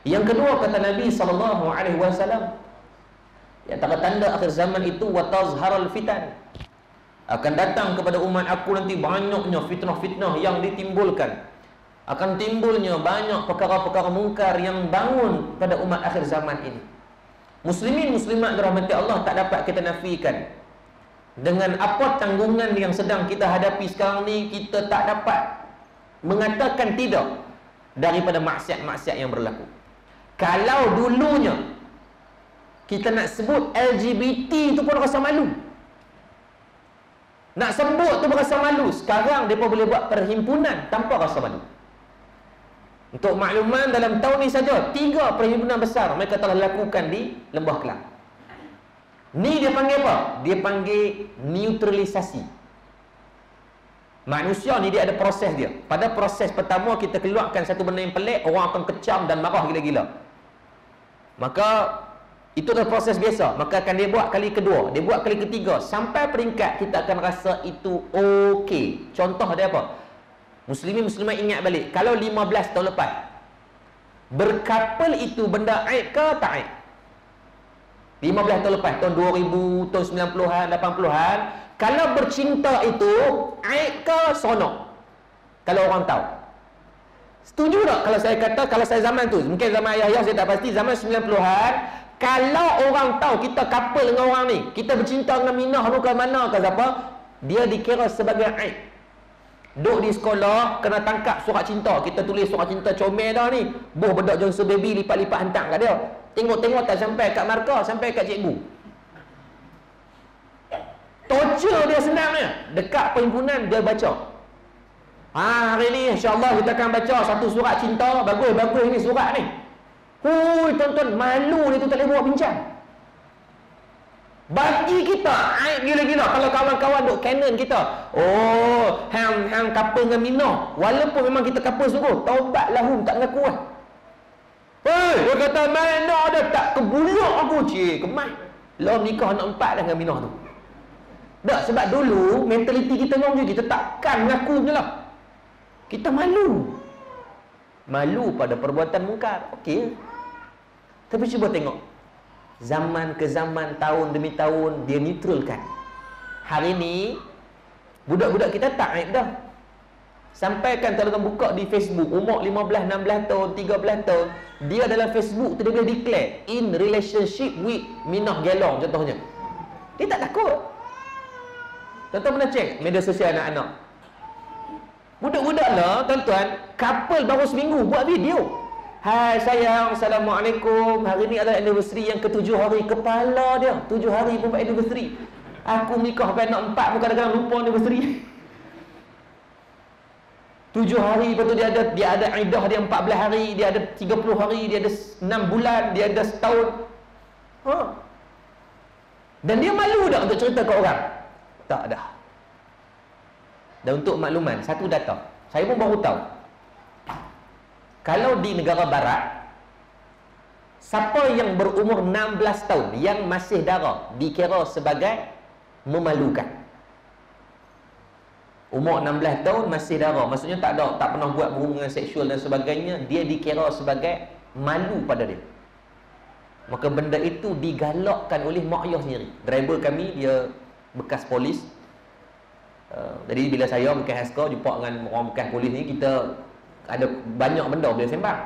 Yang kedua, kata Nabi SAW, yang tanda akhir zaman itu watazharul fitan, akan datang kepada umat aku nanti banyaknya fitnah-fitnah yang ditimbulkan, akan timbulnya banyak perkara-perkara mungkar yang bangun pada umat akhir zaman ini. Muslimin muslimat dirahmati Allah, tak dapat kita nafikan dengan apa tanggungan yang sedang kita hadapi sekarang ni, kita tak dapat mengatakan tidak daripada maksiat-maksiat yang berlaku. Kalau dulunya kita nak sebut LGBT tu pun rasa malu, nak sebut tu berasa malu, sekarang mereka boleh buat perhimpunan tanpa rasa malu. Untuk makluman, dalam tahun ni saja 3 perhimpunan besar mereka telah lakukan di Lembah Kelang. Ni dia panggil apa? Dia panggil neutralisasi. Manusia ni dia ada proses dia. Pada proses pertama kita keluarkan satu benda yang pelik, orang akan kecam dan marah gila-gila. Maka itu adalah proses biasa. Maka akan dia buat kali kedua, dia buat kali ketiga, sampai peringkat kita akan rasa itu okey. Contoh dia apa? Muslimin muslimat ingat balik, kalau 15 tahun lepas berkapal itu benda aib ke tak aib? 15 tahun lepas, tahun 2000, tahun 90-an, 80-an, kalau bercinta itu aib ke seronok? Kalau orang tahu. Setuju tak kalau saya kata, kalau saya zaman tu, mungkin zaman ayah-ayah saya tak pasti, zaman 90-an, kalau orang tahu kita couple dengan orang ni, kita bercinta dengan Minah tu ke mana ke siapa, dia dikira sebagai aib. Duk di sekolah, kena tangkap surat cinta, kita tulis surat cinta comel dah ni, boh bedak Johnson baby lipat-lipat hantar kat dia, tengok-tengok tak sampai kat markah, sampai kat cikgu. Torture dia senangnya. Dekat perhimpunan dia baca, hari ni insyaAllah kita akan baca satu surat cinta, bagus-bagus ni surat ni. Hui, tuan-tuan, malu ni tu tak boleh buat bincang. Bagi kita aib gila-gila kalau kawan-kawan duk canon kita. Oh, hang couple dengan Minah, walaupun memang kita couple sungguh, taubat lahum, tak mengaku lah. Hei, dia kata mana ada, tak kebuluk aku, cik kemai. Lo nikah anak 4 dah dengan Minah tu. Tak, sebab dulu mentaliti kita memang je, kita takkan mengaku je lah. Kita malu. Malu pada perbuatan mungkar. Okey. Tapi cuba tengok, zaman ke zaman, tahun demi tahun, dia neutralkan. Hari ni budak-budak kita tak aib dah. Sampaikan kalau buka di Facebook, umur 15, 16 tahun, 13 tahun, dia dalam Facebook tu dia boleh declare in relationship with Minah Gelong contohnya. Dia tak takut. Tuan-tuan pernah cek media sosial anak-anak, budak-budak lah tuan-tuan, couple baru seminggu buat video. Hai sayang, Assalamualaikum, hari ni adalah anniversary yang ke-7 hari. Kepala dia 7 hari pun buat anniversary. Aku menikah sampai anak 4 pun kadang-kadang lupa anniversary. 7 hari, lepas tu dia ada iddah dia 14 hari, dia ada 30 hari, dia ada 6 bulan, dia ada setahun. Dan dia malu tak untuk cerita ke orang? Tak dah. Dan untuk makluman, satu data saya pun baru tahu, kalau di negara barat, siapa yang berumur 16 tahun yang masih dara dikira sebagai memalukan. Umur 16 tahun masih dara, maksudnya tak pernah buat hubungan seksual dan sebagainya, dia dikira sebagai malu pada dia. Maka benda itu digalakkan oleh mak ayah sendiri. Driver kami dia bekas polis. Jadi bila saya bekas haskar jumpa dengan orang bekas polis ni, kita ada banyak benda boleh sembang.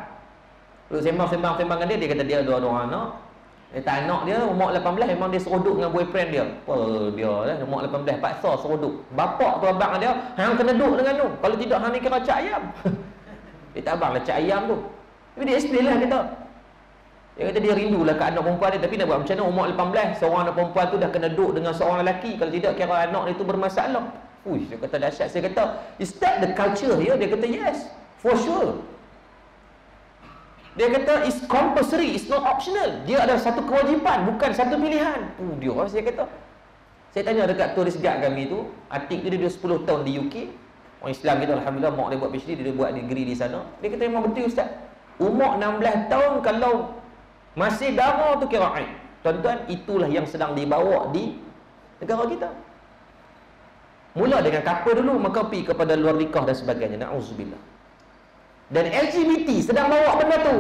Lalu sembang dengan dia kata dia ada orang anak. Tak anak dia umur 18, memang dia seroduk dengan boyfriend dia. Apa dia lah, umur 18 paksa seroduk. Bapak tu abang dia, hang kena duduk dengan tu. Kalau tidak hang ni kira cak ayam. Dia tak abang lah cak ayam tu. Tapi dia explain lah kita. Dia kata dia rindulah ke anak perempuan dia, tapi nak buat macam mana, umur 18, seorang anak perempuan tu dah kena duduk dengan seorang lelaki. Kalau tidak kira anak dia tu bermasalah. Dia kata dahsyat. Saya kata, is that the culture here? Dia kata yes. For sure. Dia kata it's compulsory, it's not optional. Dia ada satu kewajipan, bukan satu pilihan. Dia saya kata. Saya tanya dekat turis guide kami tu, atik dia 10 tahun di UK. Orang Islam kita alhamdulillah, mak dia buat PhD, dia buat degree di sana. Dia kata memang betul ustaz. Umur 16 tahun kalau masih dara tu kira aib. Tuan-tuan, itulah yang sedang dibawa di negara kita. Mula dengan couple dulu, maka pergi kepada luar nikah dan sebagainya. Na'udzubillah. Dan LGBT sedang bawa benda tu.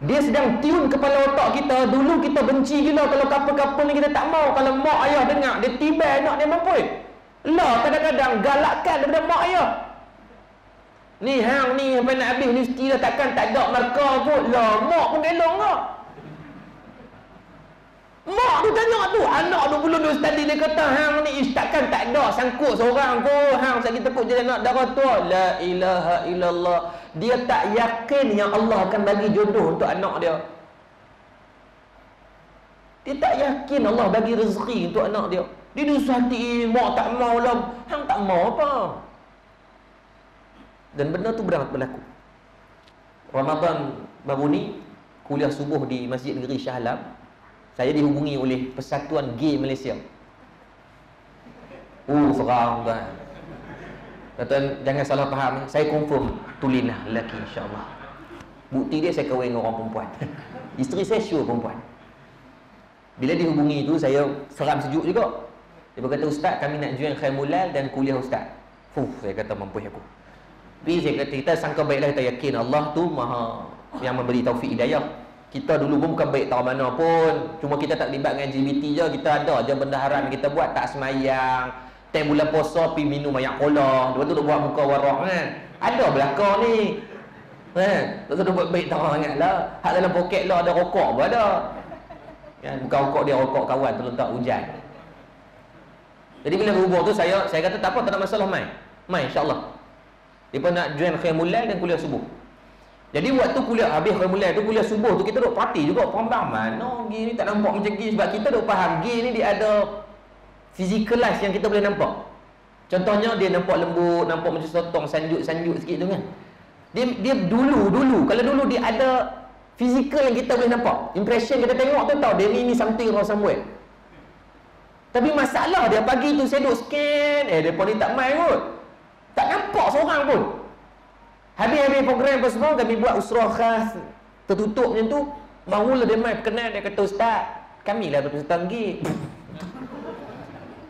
Dia sedang tune kepala otak kita. Dulu kita benci gila kalau couple-couple ni kita tak mau. Kalau mak ayah dengar, dia tiba anak dia mampu. Lah kadang-kadang galakkan daripada mak ayah. Ni hang ni sampai nak habis universiti dah, takkan tak ada markah kot. Lah mak pun gelong tak. Mak tu tanya tu, anak tu belum duduk study, dia kata hang ni takkan tak ada sangkut seorang kot. Hang sakit tekuk jadi anak darah tua. La ilaha illallah. Dia tak yakin yang Allah akan bagi jodoh untuk anak dia. Dia tak yakin Allah bagi rezeki untuk anak dia. Dia susah hati, mak tak mau lah. Hang tak mau apa? Dan benda tu berlaku. Ramadan baru ni, kuliah subuh di Masjid Negeri Shah Alam, saya dihubungi oleh Persatuan Gay Malaysia. Seram kan. Kata, jangan salah faham, saya confirm tulinlah lelaki insya-Allah. Bukti dia saya kahwin dengan orang perempuan. Isteri saya sure perempuan. Bila dihubungi tu saya seram sejuk juga. Dia berkata, ustaz kami nak join Khaimulal dan kuliah ustaz. Saya kata mampu aku. Tapi saya kata, kita sangka baiklah, kita yakin Allah tu maha yang memberi taufik hidayah. Kita dulu pun bukan baik tahu mana pun. Cuma kita tak terlibat dengan LGBT je. Kita ada je benda haram kita buat. Tak semayang, time bulan puasa pergi minum ayak kola, lepas tu duk buat muka warak kan. Ada belakang ni kan. Lepas tu duk buat baik tahu sangat lah. Hak dalam poket lah ada rokok pun ada kan. Bukan rokok dia, rokok kawan tu letak hujan. Jadi bila berhubung tu saya kata tak apa, tak ada masalah, mai insyaAllah. Dia pun nak join Khaimulal dan kuliah subuh. Jadi waktu kuliah habis Khaimulal tu, kuliah subuh tu kita duk party juga. Mana gay ni tak nampak macam gay. Sebab kita duk faham gay ni dia ada physicalize yang kita boleh nampak. Contohnya dia nampak lembut, nampak macam sotong, sanjut sikit tu kan. Dia dulu kalau dulu dia ada physical yang kita boleh nampak. Impression kita tengok tu tahu dia ni something wrong somewhere. Tapi masalah dia pagi tu saya duk scan, depa ni tak main kot. Tak nampak seorang pun. Habis program apa semua, kami buat usrah khas tertutup macam tu. Barulah dia main kenal, dia kata, ustaz, kamilah representan gay.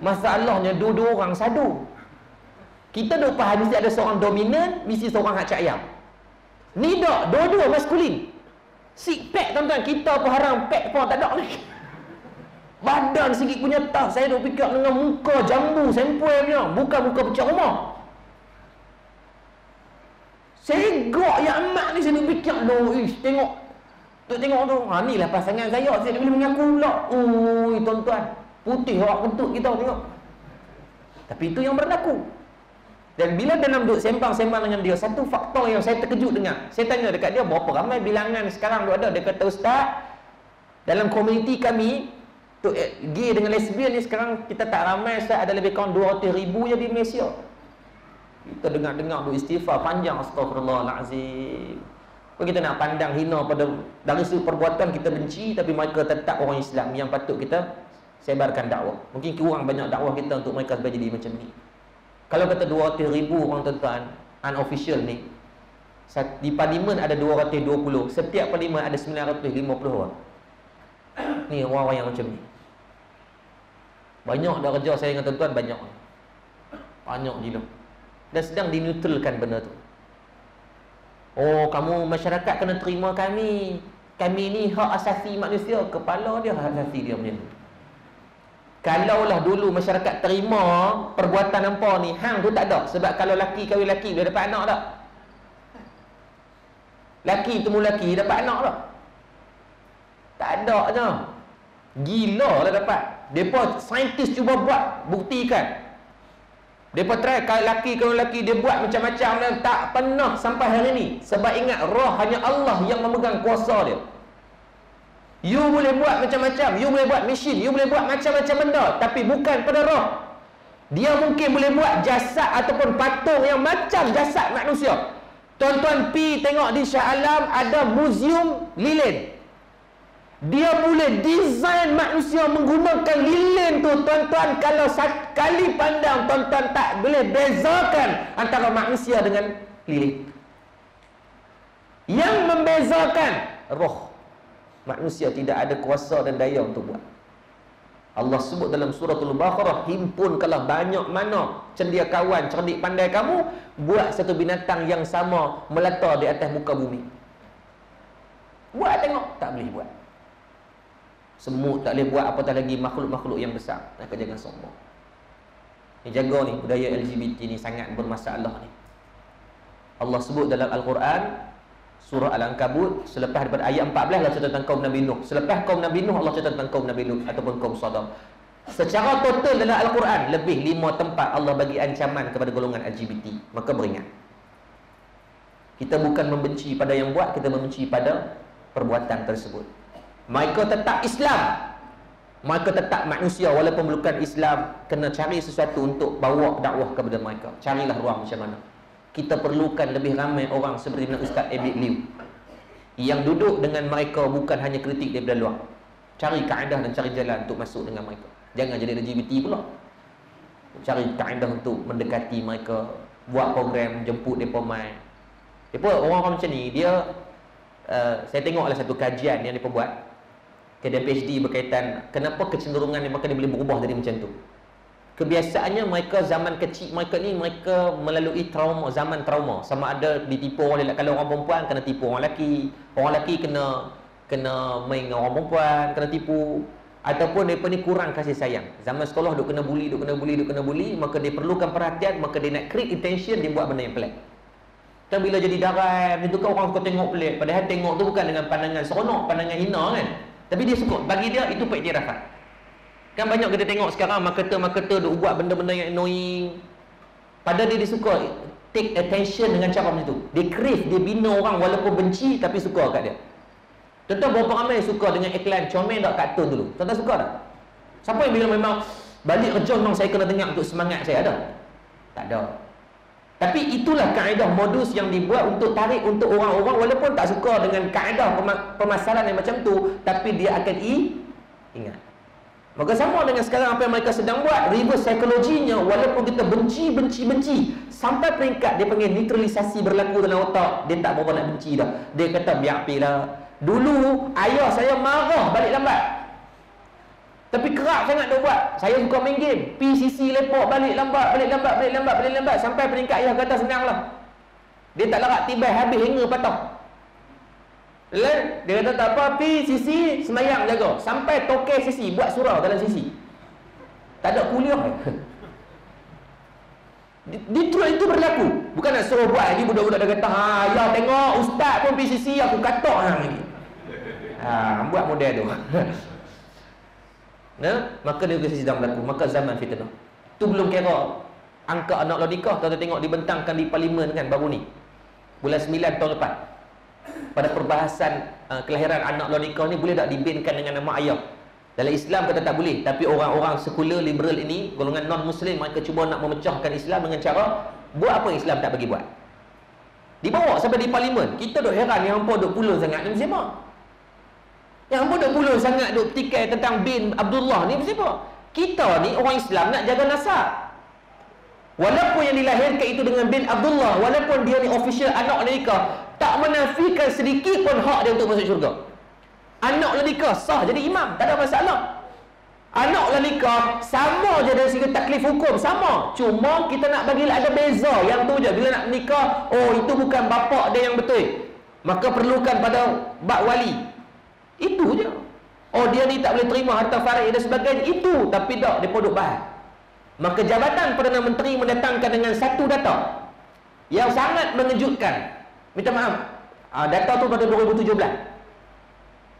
Masalahnya dua-dua orang sadu. Kita duk faham mesti ada seorang dominan, mesti seorang hak cak ayam. Ni tak, dua-dua maskulin. Six pack tuan-tuan, kita pun haram pack pun tak ada ni. Badan sikit punya tas, saya duk fikir dengan muka jambu sempoi punya, bukan muka pecah rumah. Saya gok yang amat ni, saya duk fikir tengok tu. Ni lah pasangan saya boleh mengaku pula. Tuan-tuan, putih awak kentut kita tengok. Tapi itu yang berlaku. Dan bila dalam duk sembang-sembang dengan dia, satu faktor yang saya terkejut dengar. Saya tanya dekat dia, berapa ramai bilangan sekarang tu ada? Dia kata, ustaz, dalam komuniti kami gay dengan lesbian ni sekarang kita tak ramai, ustaz, ada lebih kurang 200,000 je di Malaysia. Kita dengar-dengar beristighfar panjang, astagfirullahalazim. Kalau kita nak pandang hina pada dari segi perbuatan kita benci, tapi mereka tetap orang Islam yang patut kita sebarkan dakwah. Mungkin kurang banyak dakwah kita untuk mereka supaya jadi macam ni. Kalau kata 200,000 orang tuan-tuan unofficial ni, di parlimen ada 220, setiap parlimen ada 950 orang. Ni orang-orang yang macam ni. Banyak dah kerja saya dengan tuan-tuan, banyak gila. Dan sedang dineutralkan benda tu. Kamu masyarakat kena terima kami. Kami ni hak asasi manusia. Kepala dia hak asasi dia macam tu. Kalaulah dulu masyarakat terima perbuatan hampa ni, hang tu tak ada. Sebab kalau laki kahwin laki, boleh dapat anak tak? Laki temu laki, dapat anak tak? Tak ada je. Gila lah dapat. Mereka saintis cuba buat, buktikan. Mereka try, kalau laki dia buat macam-macam dan tak pernah sampai hari ni. Sebab ingat, roh hanya Allah yang memegang kuasa dia. You boleh buat macam-macam, you boleh buat mesin, you boleh buat macam-macam benda, tapi bukan pada roh. Dia mungkin boleh buat jasad ataupun patung yang macam jasad manusia. Tuan-tuan pi tengok di Shah Alam ada muzium lilin. Dia boleh desain manusia menggunakan lilin tu, tuan-tuan. Kalau sekali pandang, tuan-tuan tak boleh bezakan antara manusia dengan lilin. Yang membezakan roh. Manusia tidak ada kuasa dan daya untuk buat. Allah sebut dalam suratul Baqarah, himpunkanlah banyak mana cendekiawan, cerdik pandai kamu, buat satu binatang yang sama melata di atas muka bumi. Buat tengok, tak boleh buat. Semut tak boleh buat, apatah lagi makhluk-makhluk yang besar. Maka jangan sombong. Ni jaga ni, budaya LGBT ni sangat bermasalah ni. Allah sebut dalam Al-Quran surah Al-Ankabut, selepas daripada ayat 14 Allah cerita tentang kaum Nabi Nuh. Selepas kaum Nabi Nuh Allah cerita tentang kaum Nabi Lut ataupun kaum Sodom. Secara total dalam Al-Quran lebih 5 tempat Allah bagi ancaman kepada golongan LGBT. Maka beringat, kita bukan membenci pada yang buat, kita membenci pada perbuatan tersebut. Mereka tetap Islam, mereka tetap manusia, walaupun bukan Islam. Kena cari sesuatu untuk bawa dakwah kepada mereka. Carilah ruang macam mana. Kita perlukan lebih ramai orang seperti mana Ustaz Abid Liu, yang duduk dengan mereka bukan hanya kritik daripada luar. Cari kaedah dan cari jalan untuk masuk dengan mereka. Jangan jadi LGBT pula. Cari kaedah untuk mendekati mereka, buat program, jemput mereka mai. Mereka orang-orang macam ni, dia saya tengoklah satu kajian yang mereka buat, kajian PhD berkaitan kenapa kecenderungan mereka ni boleh berubah jadi macam tu. Kebiasaannya mereka zaman kecil mereka ni, mereka melalui trauma, zaman trauma. Sama ada ditipu orang lelaki. Kalau orang perempuan kena tipu orang lelaki, orang lelaki kena main dengan orang perempuan, kena tipu. Ataupun mereka ni kurang kasih sayang. Zaman sekolah duk kena bully, maka dia perlukan perhatian, maka dia nak create attention, dia buat benda yang pelik. Kan bila jadi darat, itu kan orang suka tengok pelik. Padahal tengok tu bukan dengan pandangan seronok, pandangan hina kan. Tapi dia suka, bagi dia itu pengiktirafan. Kan banyak kita tengok sekarang marketer duk buat benda-benda yang annoying. Padahal dia suka take attention dengan cara macam tu. Dia crave, dia bina orang walaupun benci tapi suka kat dia. Contoh berapa ramai suka dengan iklan comel tak kartun dulu. Contoh suka tak? Siapa yang bilang memang balik kerja memang saya kena dengar untuk semangat saya, ada? Tak ada. Tapi itulah kaedah modus yang dibuat untuk tarik untuk orang-orang walaupun tak suka dengan kaedah pemasaran yang macam tu, tapi dia akan ingat. Maka sama dengan sekarang apa yang mereka sedang buat, reverse psikologinya, walaupun kita benci sampai peringkat dia panggil neutralisasi berlaku dalam otak, dia tak berapa nak benci dah. Dia kata biar apilah. Dulu ayah saya marah balik lambat, tapi kerap sangat dia buat. Saya suka main game, PCC lepok balik lambat sampai peringkat ayah kata senanglah. Dia tak larat tibai habis hingga patah. Dia kata tak apa, PCC semayang jaga. Sampai toke sisi buat surau dalam sisi. Tak ada kuliah. Itu berlaku. Bukan nak suruh buat lagi. Budak-budak dah kata, ya tengok ustaz pun PCC, aku katok hang ni. Buat model tu. Maka dia sedang berlaku. Maka zaman fitnah. Tu belum kira angka anak lodikah. Tuan-tuan tengok dibentangkan di parlimen kan baru ni, bulan 9 tahun lepas. Pada perbahasan kelahiran anak logika ni, boleh tak dibinkan dengan nama ayah? Dalam Islam kata tak boleh. Tapi orang-orang sekular liberal ini, golongan non-Muslim, mereka cuba nak memecahkan Islam dengan cara buat apa Islam tak bagi buat. Dibawa sampai di parlimen. Kita duk heran, yang hampa duk pulun sangat ni mesti apa? Yang hampa duk pulun sangat duk petikai tentang bin Abdullah ni mesti apa? Kita ni orang Islam nak jaga nasab. Walaupun yang dilahirkan itu dengan bin Abdullah, walaupun dia ni official anak Amerika, tak menafikan sedikit pun hak dia untuk masuk syurga. Anak lelaki sah jadi imam, tak ada masalah. Anak lelaki sama je dari segi taklif hukum, sama. Cuma kita nak bagilah ada beza. Yang tu je, bila nak menikah, oh itu bukan bapak dia yang betul, maka perlukan pada bak wali. Itu je. Oh dia ni tak boleh terima harta farid dan sebagainya. Itu, tapi tak, dia duk bahas. Maka Jabatan Perdana Menteri mendatangkan dengan satu data yang sangat mengejutkan. Minta maaf, data tu pada 2017.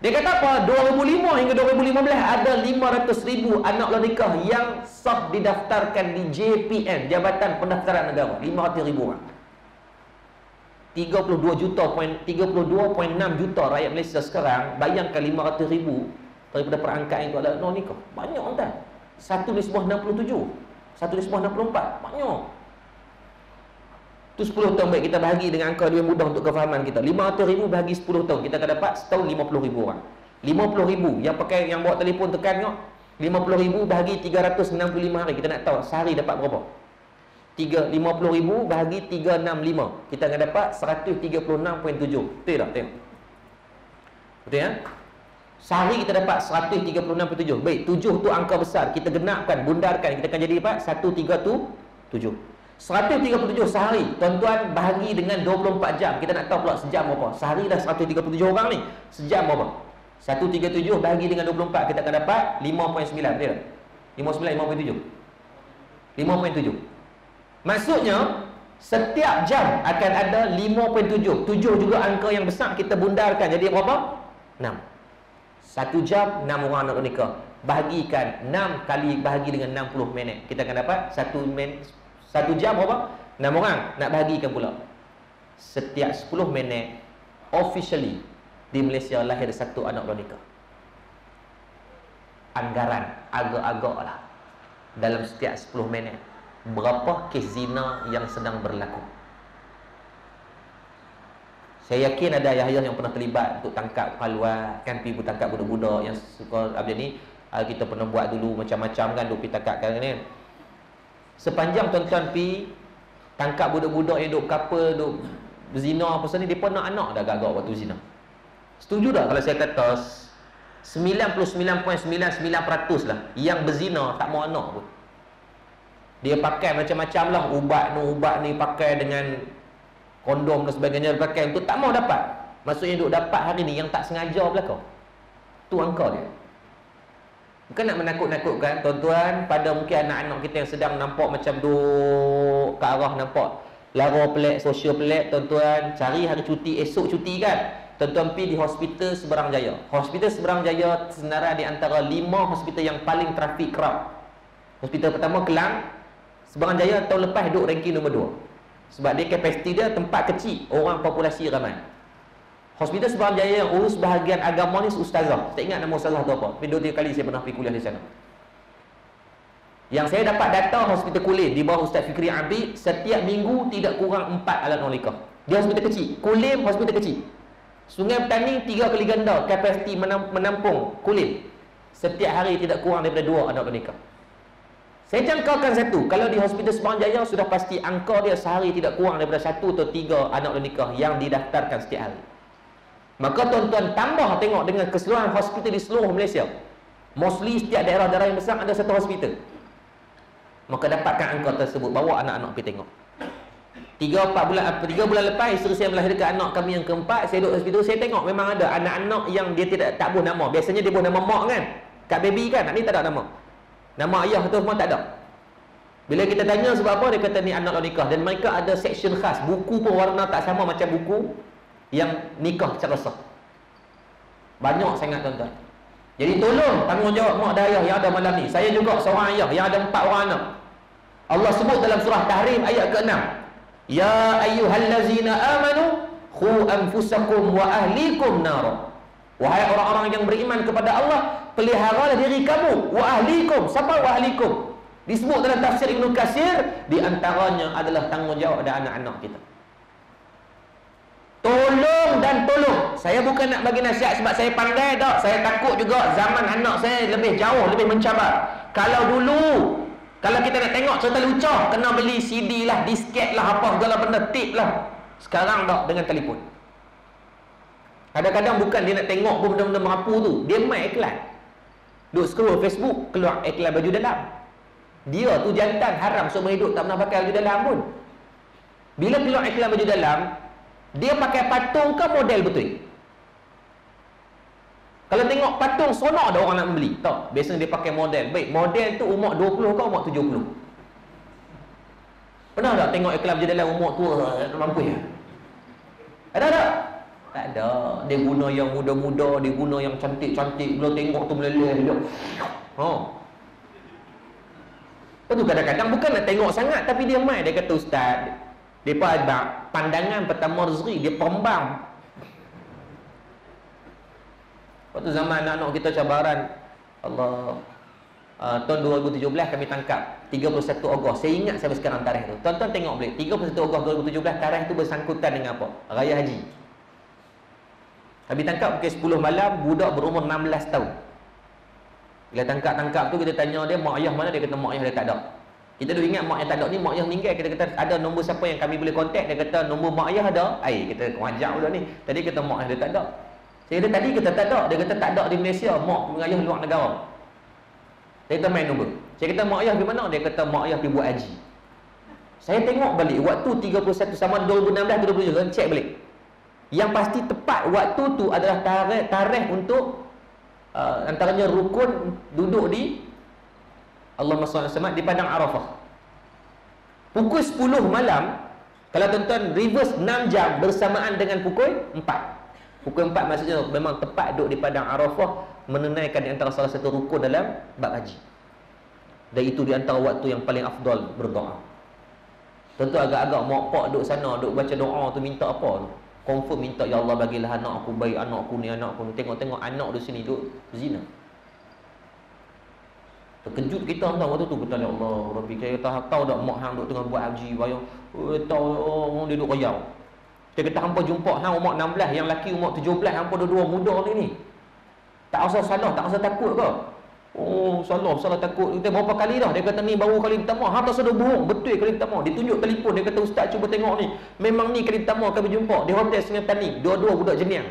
Dia kata apa? 2005 hingga 2015 ada 500,000 anak lodikah yang sah didaftarkan di JPN, Jabatan Pendaftaran Negara. 500,000 orang. 32.6 juta rakyat Malaysia sekarang. Bayangkan 500,000 daripada perangkat yang tu adalah anak nikah. Banyak kan? 1/67, 1/64, banyak. Tu 10 tahun baik kita bahagi dengan angka lebih mudah untuk kefahaman kita. 500,000 bahagi 10 tahun, kita akan dapat setahun 50,000 orang. 50,000 yang pakai, yang bawa telefon tekan tengok. 50,000 bahagi 365 hari, kita nak tahu sehari dapat berapa. 50,000 bahagi 365, kita akan dapat 136.7. Betul tak? Tengok. Betul ya? Sehari kita dapat 136.7. Baik, 7 tu angka besar, kita genapkan, bundarkan, kita akan jadi dapat 137. 137 sehari. Tuan-tuan bahagi dengan 24 jam. Kita nak tahu pula sejam berapa. Sehari dah 137 orang ni. Sejam berapa? 137 bahagi dengan 24, kita akan dapat 5.9. Betul tak? 5.7. 5.7. Maksudnya setiap jam akan ada 5.7. 7 juga angka yang besar, kita bundarkan jadi berapa? 6. 1 jam 6 orang nak nikah. Bahagikan 6 kali bahagi dengan 60 minit. Kita akan dapat 1 jam berapa? 6 orang nak bahagikan pula. Setiap 10 minit officially di Malaysia lahir 1 anak nikah. Anggaran agak-agak lah dalam setiap 10 minit berapa kes zina yang sedang berlaku. Saya yakin ada ayah-ayah yang pernah terlibat untuk tangkap haluan, kan pergi tangkap budak-budak yang suka apa ni. Kita pernah buat dulu macam-macam kan, duk pergi tangkapkan ni. Sepanjang tuan-tuan pergi tangkap budak-budak yang duk couple, duk berzina apa semua ni, depa nak anak dah gagak waktu zina. Setuju tak kalau saya kata 99.99% lah yang berzina tak mau anak pun. Dia pakai macam-macam lah, ubat ni pakai dengan kondom dan sebagainya, pakai untuk tak mau dapat. Maksudnya duk dapat hari ni yang tak sengaja belakang. Tu angka dia. Bukan nak menakut-nakutkan tuan-tuan pada mungkin anak-anak kita yang sedang nampak macam duk ke arah nampak lara pelik, sosial pelik. Tuan-tuan cari hari cuti, esok cuti kan, tuan-tuan pergi di Hospital Seberang Jaya. Hospital Seberang Jaya senarai di antara 5 hospital yang paling trafik crowd. Hospital pertama Kelang, Seberang Jaya tahun lepas duduk ranking nombor 2. Sebab dia kapasiti dia tempat kecil, orang populasi ramai. Hospital Seberang Jaya yang urus bahagian agama ni ustazah. Tak ingat nama ustazah tu apa. Tapi 2-3 kali saya pernah pergi kuliah di sana. Yang saya dapat data Hospital Kulim di bawah Ustaz Fikri Abid, setiap minggu tidak kurang 4 alat nikah. Dia hospital kecil. Kulim hospital kecil. Sungai Petani 3 kali ganda kapasiti menampung Kulim. Setiap hari tidak kurang daripada 2 anak nikah. Saya jangkakan satu, kalau di Hospital Seberang Jaya sudah pasti angka dia sehari tidak kurang daripada 1 atau 3 anak nikah yang didaftarkan setiap hari. Maka tuan-tuan tambah tengok dengan keseluruhan hospital di seluruh Malaysia. Mostly setiap daerah-daerah yang besar ada satu hospital. Maka dapatkan angka tersebut, bawa anak-anak pergi tengok. 3 bulan lepas isteri saya melahirkan anak kami yang keempat. Saya duduk hospital, saya tengok memang ada anak-anak yang dia tak buh nama. Biasanya dia buh nama mak kan, kat baby kan, ni tak ada nama. Nama ayah tu semua tak ada. Bila kita tanya sebab apa, dia kata ni anak nikah. Dan mereka ada section khas. Buku pun warna tak sama macam buku yang nikah secara sah. Banyak sangat tuan-tuan. Jadi tolong tanggungjawab mak dan ayah yang ada malam ni. Saya juga seorang ayah yang ada 4 orang anak. Allah sebut dalam surah Tahrim ayat ke-6, ya ayyuhallazina amanu khu anfusakum wa ahlikum nar. Wahai orang-orang yang beriman kepada Allah, peliharalah diri kamu wa ahlikum. Siapa wa ahlikum? Disebut dalam tafsir Ibn Katsir, di antaranya adalah tanggungjawab dan anak-anak kita. Tolong dan tolong. Saya bukan nak bagi nasihat sebab saya pandai tak. Saya takut juga zaman anak saya lebih jauh, lebih mencabar. Kalau dulu, kalau kita nak tengok cerita lucah, kena beli CD lah, disket lah, apa segala benda, tip lah. Sekarang tak, dengan telefon. Kadang-kadang bukan dia nak tengok pun benda-benda merapu tu, dia main iklan. Duk scroll Facebook, keluar iklan baju dalam. Dia tu jantan haram seumur hidup, tak pernah pakai baju dalam pun. Bila keluar iklan baju dalam, dia pakai patung ke model betul? Kalau tengok patung, sonok ada orang nak membeli. Tak, biasanya dia pakai model. Baik, model tu umur 20 ke umur 70? Pernah tak tengok iklan baju dalam umur tua mampu ya? Ada tak? Tak ada. Dia guna yang muda-muda, dia guna yang cantik-cantik. Bila tengok tu meleleh dia. Lepas tu kadang-kadang bukan nak tengok sangat, tapi dia main. Dia kata, ustaz, depa ada pandangan pertama rezeki, dia perembang. Waktu zaman anak-anak kita cabaran Allah, tahun 2017 kami tangkap 31 Ogos. Saya ingat sampai sekarang tarikh tu. Tuan-tuan tengok boleh, 31 Ogos 2017, tarikh tu bersangkutan dengan apa? Raya Haji. Kami tangkap pukul 10 malam, budak berumur 16 tahun. Bila tangkap tu kita tanya dia, mak ayah mana? Dia kata mak ayah dia tak ada. Kita dah ingat mak ayah tak ada ni, mak ayah meninggal. Kita kata ada nombor siapa yang kami boleh kontak? Dia kata nombor mak ayah ada. Kita wajak budak ni. Tadi kata mak ayah dia tak ada. Saya kata tadi kita tak ada. Dia kata tak ada di Malaysia, mak ayah luar negara. Saya kata main nombor. Saya kata mak ayah di mana? Dia kata mak ayah pergi buat haji. Saya tengok balik waktu 31 sama 2016 ke 2017, cek balik. Yang pasti tepat waktu tu adalah tarikh untuk antaranya rukun duduk di Allahumma shalli alaihi wasallam di padang Arafah. Pukul 10 malam, kalau tuan-tuan reverse 6 jam bersamaan dengan pukul 4. Pukul 4 maksudnya memang tepat duduk di padang Arafah, menunaikan di antara salah satu rukun dalam bab haji. Dan itu di antara waktu yang paling afdal berdoa. Tentu agak-agak mokpok duduk sana, duduk baca doa tu minta apa tu? Confirm minta, ya Allah bagilah anak aku baik, anak aku ni, anak aku ni. Tengok-tengok anak di sini duduk zina. Terkejut kita entah waktu tu, kata ya Allah Rabbi, saya tahu dak mak hang duk tengah buat haji bayang tahu orang dia duk royau. Kita kata hampa jumpa hang umur 16, yang laki umur 17, hampa dua-dua muda ni. Tak rasa salah, tak rasa takut ke? Oh, salah takut. Kita berapa kali dah dia kata ni baru kali pertama. Hang tak sudah bohong, betul kali pertama. Dia tunjuk telefon, dia kata ustaz cuba tengok ni. Memang ni kali pertama kami jumpa di hotel Sungai Petani, dua-dua budak jeniang.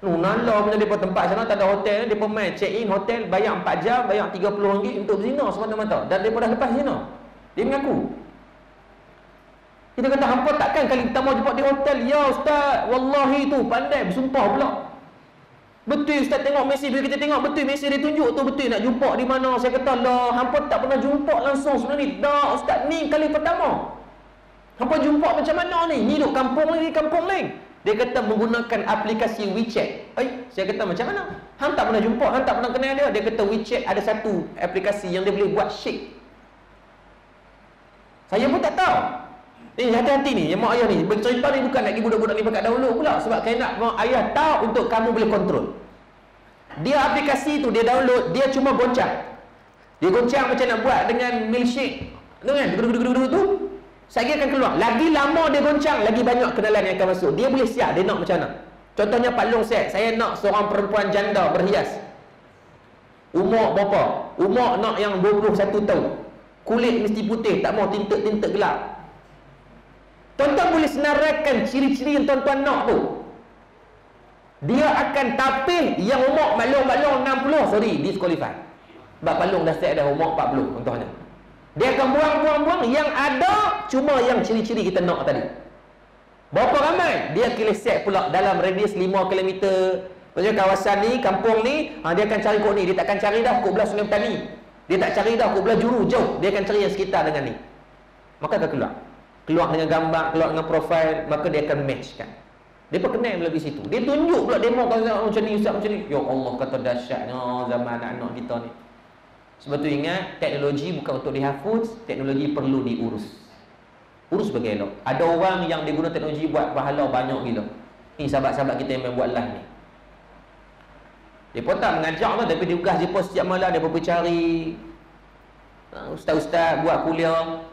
Nala punya depa tempat sana tak ada hotel, depa main check in hotel, bayar 4 jam, bayar RM30 untuk berzina semata-mata. Dan depa dah lepas zina. Dia mengaku. Kita kata hampa takkan kali pertama jumpa di hotel. Ya ustaz, wallahi tu pandai bersumpah pula. Betul ustaz, tengok mesej bila kita tengok betul mesej dia tunjuk tu betul nak jumpa di mana. Saya kata lah, hampa tak pernah jumpa langsung sebenarnya ni. Dah ustaz, ni kali pertama. Hampa jumpa macam mana ni? Ni duk kampung ni, kampung lain. Dia kata menggunakan aplikasi WeChat. Saya kata macam mana? Hang tak pernah jumpa, hang tak pernah kenal dia. Dia kata WeChat ada satu aplikasi yang dia boleh buat shake. Saya pun tak tahu. Ni hati-hati ni, yang mak ayah ni bercerita ni bukan lagi budak-budak ni pakai dahulu pula. Sebab saya nak mak ayah tahu untuk kamu boleh kontrol. Dia aplikasi tu dia download, dia cuma goncang. Dia goncang macam nak buat dengan milkshake. Tu kan? Duduk-duduk tu. Saya akan keluar. Lagi lama dia goncang, lagi banyak kenalan yang akan masuk. Dia boleh siap, dia nak macam mana. Contohnya Pak Long set, saya nak seorang perempuan janda berhias. Umur berapa? Umur nak yang 21 tahun. Kulit mesti putih, tak mau tinted gelap. Tuan-tuan boleh senaraikan ciri-ciri yang tuan-tuan nak tu. Dia akan tapih yang umur Pak Long 60, sorry, disqualify. Sebab Pak Long dah set dah umur 40 contohnya. Dia akan buang yang ada cuma yang ciri-ciri kita nak tadi. Berapa ramai? Dia kira set pula dalam radius 5 km. Maksudnya kawasan ni, kampung ni, dia akan cari kod ni. Dia takkan cari dah kod belah Sungai Petani. Dia tak cari dah kod belah Juru, jauh. Dia akan cari yang sekitar dengan ni. Maka akan keluar. Keluar dengan gambar, keluar dengan profil, maka dia akan matchkan. Dia perkenal melalui situ. Dia tunjuk pula demo macam ni, ustaz macam ni. Ya Allah, kata dahsyatnya zaman anak-anak kita ni. Sebab tu ingat, teknologi bukan untuk dihafuz, teknologi perlu diurus. Urus bagi elok. Ada orang yang dia guna teknologi buat pahala banyak gila. Ni sahabat-sahabat kita yang main buat live ni. Dia pun tak mengajak lah, tapi dia ugas, dia pun setiap malam dia pun cari ustaz-ustaz buat kuliah.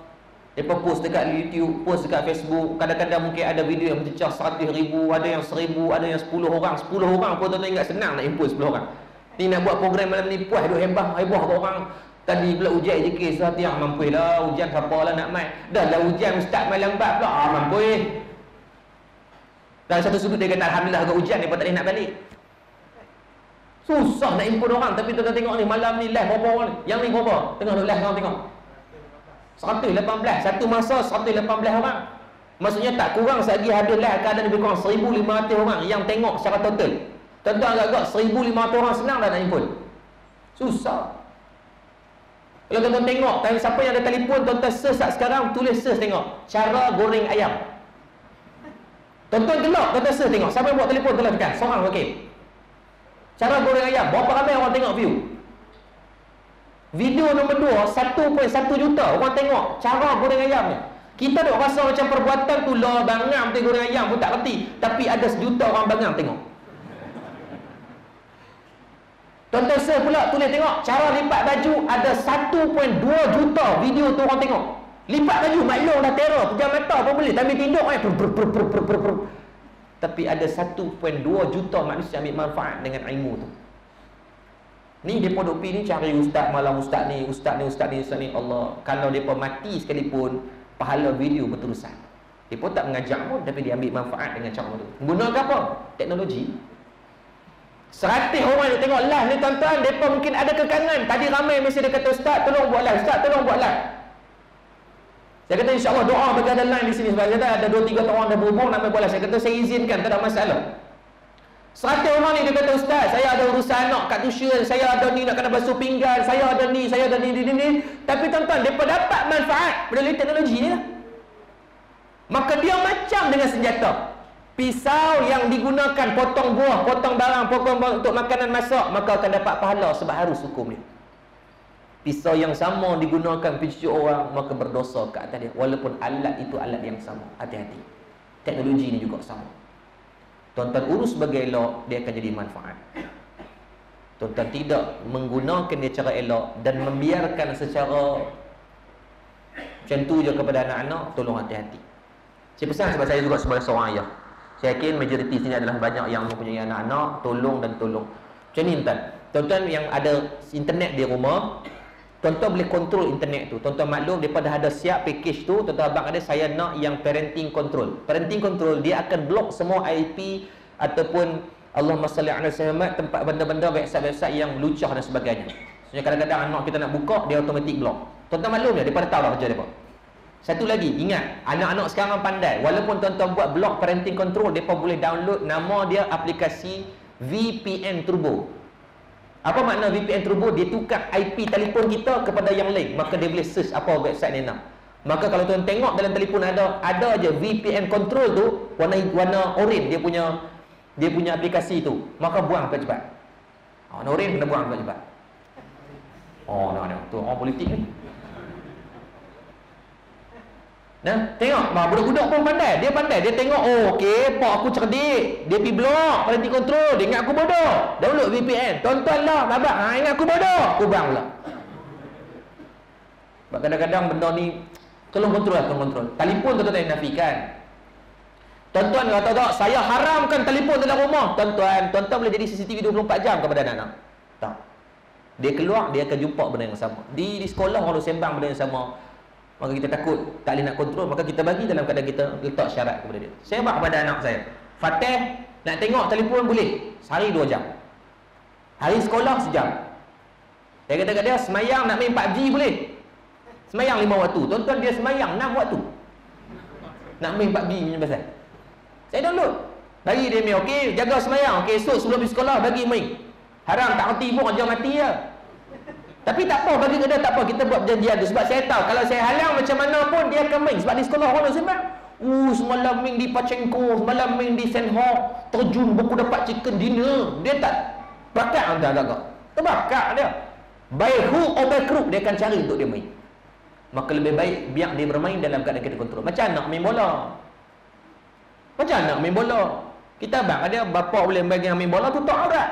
Dia pun post dekat YouTube, post dekat Facebook. Kadang-kadang mungkin ada video yang mencecah 100,000, ada yang 1,000, ada yang 10 orang. 10 orang pun tuan-tuan ingat senang nak impose 10 orang. Ni nak buat program malam ni puas, duk heboh ke orang. Tadi pula ujian je kes lah, tiang mampu lah, ujian siapa lah nak main. Dah lah ujian ustaz malam lambat pula, mampu. Dalam satu sudut dia kata alhamdulillah agak ujian, dia pun tak boleh nak balik. Susah nak impun orang, tapi tuan-tuan tengok ni malam ni live berapa orang ni? Yang ni berapa? Tengok duk live orang tengok. 118, satu masa 118 orang. Maksudnya tak kurang sehari ada live akan ada lebih kurang 1,500 orang yang tengok secara total. Tuan-tuan agak-agak 1,500 orang senang dah nak impun. Susah. Kalau tuan-tuan tengok, siapa yang ada telefon, tuan-tuan search sekarang, tulis search tengok cara goreng ayam. Tuan-tuan gelap, tuan-tuan search tengok. Siapa yang buat telefon, tuan-tuan tekan. Seorang, okey. Cara goreng ayam, berapa ramai orang tengok view? Video nombor 2, 1.1 juta orang tengok cara goreng ayam ni. Kita duk rasa macam perbuatan tu lah bangang tu goreng ayam pun tak reti. Tapi ada 1 juta orang bangang tengok. Tuan-tuan search pula, tulis tengok cara lipat baju, ada 1.2 juta video tu orang tengok. Lipat baju, maklum dah terror, pejam mata pun boleh, tapi tidur Tapi ada 1.2 juta manusia ambil manfaat dengan ilmu tu. Ni depa duk pi ni cari ustaz malam ustaz ni, Allah. Kalau depa mati sekalipun, pahala video berterusan. Depa tak mengajak pun, tapi dia ambil manfaat dengan cara tu. Guna apa? Teknologi. 100 orang yang tengok live ni tuan-tuan, mereka mungkin ada kekangan. Tadi ramai mesti dia kata ustaz tolong buat live, ustaz tolong buat live. Saya kata insya-Allah doa bagi ada line di sini sebab kata ada 2-3 orang dah berhubung nak main bola. Saya kata saya izinkan, tak ada masalah. 100 orang ni dia kata, ustaz, saya ada urusan anak kat tuition, saya ada ni nak kena basuh pinggan, saya ada ni, saya ada ni. Tapi tuan-tuan, mereka dapat manfaat melalui teknologi ni lah. Maka dia macam dengan senjata. Pisau yang digunakan potong buah, potong barang, potong untuk makanan masak, maka akan dapat pahala sebab harus hukum dia. Pisau yang sama digunakan picu orang, maka berdosa ke atas dia. Walaupun alat itu alat yang sama. Hati-hati. Teknologi ni juga sama. Tuan-tuan urus sebagai elok, dia akan jadi manfaat. Tuan-tuan tidak menggunakan dia cara elok dan membiarkan secara macam tu je kepada anak-anak, tolong hati-hati. Saya pesan sebab saya juga sebagai seorang ayah. Saya yakin majoriti sini adalah banyak yang mempunyai anak-anak, tolong dan tolong. Macam ni tuan. Tuan-tuan yang ada internet di rumah, tuan-tuan boleh kontrol internet tu. Tuan-tuan maklum daripada ada siap package tu, tuan-tuan abang ada saya nak yang parenting control. Parenting control dia akan block semua IP ataupun Allahumma salli ala Muhammad, tempat benda-benda website-website yang lucah dan sebagainya. Sebenarnya kadang-kadang anak kita nak buka, dia automatic block. Tuan-tuan maklum je, daripada tahu dah kerja depa. Satu lagi, ingat, anak-anak sekarang pandai. Walaupun tuan-tuan buat block parenting control, depa boleh download, nama dia aplikasi VPN Turbo. Apa makna VPN Turbo? Dia tukar IP telefon kita kepada yang lain, maka dia boleh search apa website dia nak. Maka kalau tuan tengok dalam telefon ada aja VPN control tu warna orange, dia punya aplikasi tu, maka buang cepat-cepat. Warna orange kena buang cepat-cepat. Oh, tu orang politik ni. Nah, tengok, budak-budak pun pandai. Dia pandai, dia tengok, oh okey, pak aku cerdik. Dia pergi blok, parenting control, dia ingat aku bodoh. Download VPN. Tonton lah, babak, ingat aku bodoh. Aku bang pula. Sebab kadang-kadang benda ni tolong kontrol lah, tolong kontrol. Telefon tu tak nafikan. Tuan-tuan kata tak, saya haramkan telefon dalam rumah. Tuan-tuan boleh jadi CCTV 24 jam kepada anak-anak. Tak. Dia keluar, dia akan jumpa benda yang sama. Di sekolah orang sembang benda yang sama. Maka kita takut tak boleh nak kontrol, maka kita bagi dalam keadaan kita letak syarat kepada dia. Saya buat kepada anak saya, Fatih nak tengok telefon boleh sehari 2 jam, hari sekolah sejam. Saya kata kat dia, semayang nak main PUBG boleh, semayang 5 waktu. Tuan-tuan dia semayang 6 waktu nak main PUBG punya pasal. Saya download, bagi dia main, okey, jaga semayang, okey, esok sebelum pergi sekolah bagi main. Haram tak reti pun ajar mati je. Tapi tak apa, bagi dia tak apa, kita buat perjanjian tu. Sebab saya tahu, kalau saya halang macam mana pun dia akan main. Sebab di sekolah orang nak sembang, semalam main di Pachenko, semalam main di Sandhawk, terjun buku dapat chicken dinner. Dia tak bakat agak-agak, terbakat dia. By hook or by crook, dia akan cari untuk dia main. Maka lebih baik biar dia bermain dalam keadaan kita kontrol. Macam anak main bola, macam anak main bola. Kita abang ada bapa boleh bagi main bola tu tak aurat.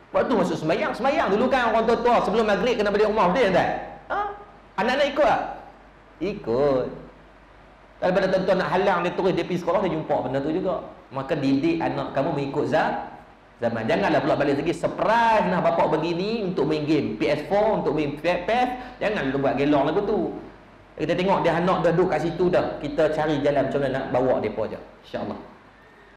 Waktu masuk semayang dulu kan orang tua-tua sebelum maghrib kena balik rumah dia kan. Anak-anak ikut tak? Ikut. Daripada tuan-tuan nak halang dia terus dia pergi sekolah, dia jumpa benda tu juga. Maka didik anak kamu mengikut zaman. Janganlah pula balik lagi surprise nah bapak begini untuk main game PS4, untuk main PES. Jangan buat gelong lagu tu. Kita tengok dia anak dah duduk kat situ dah. Kita cari jalan macam mana nak bawa depa je. Insya-Allah.